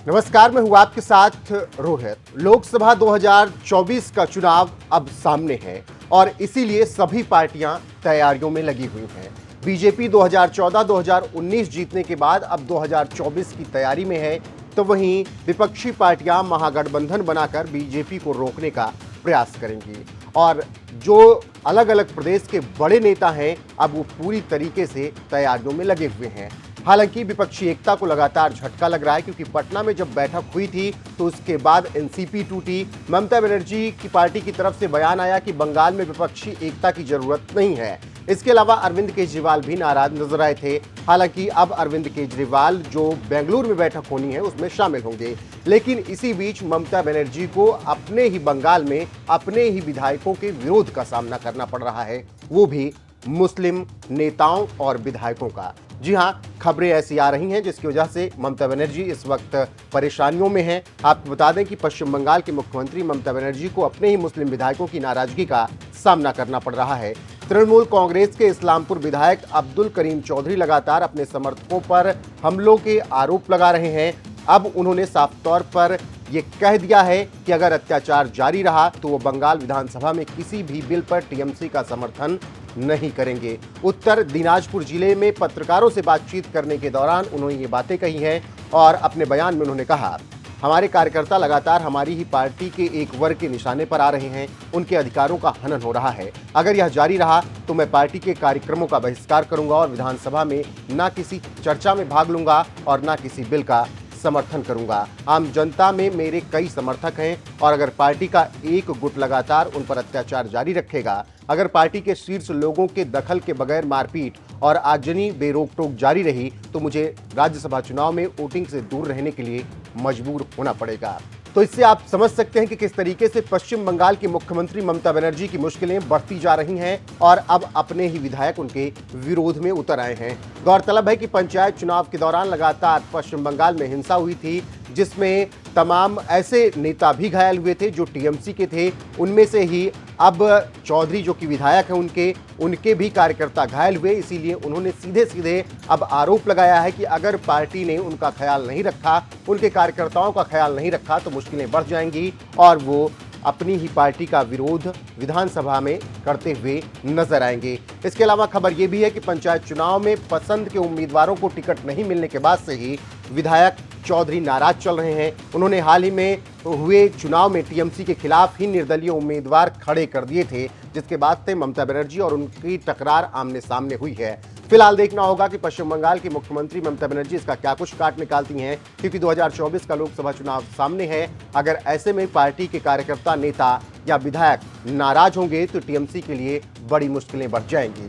नमस्कार, मैं हूं आपके साथ रोहित। लोकसभा 2024 का चुनाव अब सामने है और इसीलिए सभी पार्टियां तैयारियों में लगी हुई हैं। बीजेपी 2014-2019 जीतने के बाद अब 2024 की तैयारी में है, तो वहीं विपक्षी पार्टियां महागठबंधन बनाकर बीजेपी को रोकने का प्रयास करेंगी और जो अलग अलग प्रदेश के बड़े नेता हैं अब वो पूरी तरीके से तैयारियों में लगे हुए हैं। हालांकि विपक्षी एकता को लगातार झटका लग रहा है, क्योंकि पटना में जब बैठक हुई थी तो उसके बाद एनसीपी टूटी। ममता बनर्जी की पार्टी की तरफ से बयान आया कि बंगाल में विपक्षी एकता की जरूरत नहीं है। इसके अलावा अरविंद केजरीवाल भी नाराज नजर आए थे। हालांकि अब अरविंद केजरीवाल जो बेंगलुरु में बैठक होनी है उसमें शामिल होंगे, लेकिन इसी बीच ममता बनर्जी को अपने ही बंगाल में अपने ही विधायकों के विरोध का सामना करना पड़ रहा है, वो भी मुस्लिम नेताओं और विधायकों का। जी हां, खबरें ऐसी आ रही हैं जिसकी वजह से ममता बनर्जी इस वक्त परेशानियों में हैं। आपको बता दें कि पश्चिम बंगाल के मुख्यमंत्री ममता बनर्जी को अपने ही मुस्लिम विधायकों की नाराजगी का सामना करना पड़ रहा है। तृणमूल कांग्रेस के इस्लामपुर विधायक अब्दुल करीम चौधरी लगातार अपने समर्थकों पर हमलों के आरोप लगा रहे हैं। अब उन्होंने साफ तौर पर ये कह दिया है कि अगर अत्याचार जारी रहा तो वो बंगाल विधानसभा में किसी भी बिल पर टीएमसी का समर्थन नहीं करेंगे। उत्तर दिनाजपुर जिले में पत्रकारों से बातचीत करने के दौरान उन्होंने ये बातें कही हैं और अपने बयान में उन्होंने कहा, हमारे कार्यकर्ता लगातार हमारी ही पार्टी के एक वर्ग के निशाने पर आ रहे हैं, उनके अधिकारों का हनन हो रहा है। अगर यह जारी रहा तो मैं पार्टी के कार्यक्रमों का बहिष्कार करूंगा और विधानसभा में ना किसी चर्चा में भाग लूंगा और ना किसी बिल का समर्थन करूंगा। आम जनता में मेरे कई समर्थक हैं और अगर पार्टी का एक गुट लगातार उन पर अत्याचार जारी रखेगा, अगर पार्टी के शीर्ष लोगों के दखल के बगैर मारपीट और आगजनी बेरोक टोक जारी रही तो मुझे राज्यसभा चुनाव में वोटिंग से दूर रहने के लिए मजबूर होना पड़ेगा। तो इससे आप समझ सकते हैं कि किस तरीके से पश्चिम बंगाल की मुख्यमंत्री ममता बनर्जी की मुश्किलें बढ़ती जा रही हैं और अब अपने ही विधायक उनके विरोध में उतर आए हैं। गौरतलब है कि पंचायत चुनाव के दौरान लगातार पश्चिम बंगाल में हिंसा हुई थी, जिसमें तमाम ऐसे नेता भी घायल हुए थे जो टीएमसी के थे। उनमें से ही अब चौधरी जो कि विधायक हैं उनके भी कार्यकर्ता घायल हुए। इसीलिए उन्होंने सीधे सीधे अब आरोप लगाया है कि अगर पार्टी ने उनका ख्याल नहीं रखा, उनके कार्यकर्ताओं का ख्याल नहीं रखा तो मुश्किलें बढ़ जाएंगी और वो अपनी ही पार्टी का विरोध विधानसभा में करते हुए नजर आएंगे। इसके अलावा खबर यह भी है कि पंचायत चुनाव में पसंद के उम्मीदवारों को टिकट नहीं मिलने के बाद से ही विधायक चौधरी नाराज चल रहे हैं। उन्होंने हाल ही में हुए चुनाव में टीएमसी के खिलाफ ही निर्दलीय उम्मीदवार खड़े कर दिए थे, जिसके बाद से ममता बनर्जी और उनकी टकरार आमने सामने हुई है। फिलहाल देखना होगा कि पश्चिम बंगाल की मुख्यमंत्री ममता बनर्जी इसका क्या कुछ काट निकालती हैं, क्योंकि 2024 का लोकसभा चुनाव सामने है। अगर ऐसे में पार्टी के कार्यकर्ता, नेता या विधायक नाराज होंगे तो टीएमसी के लिए बड़ी मुश्किलें बढ़ जाएंगी।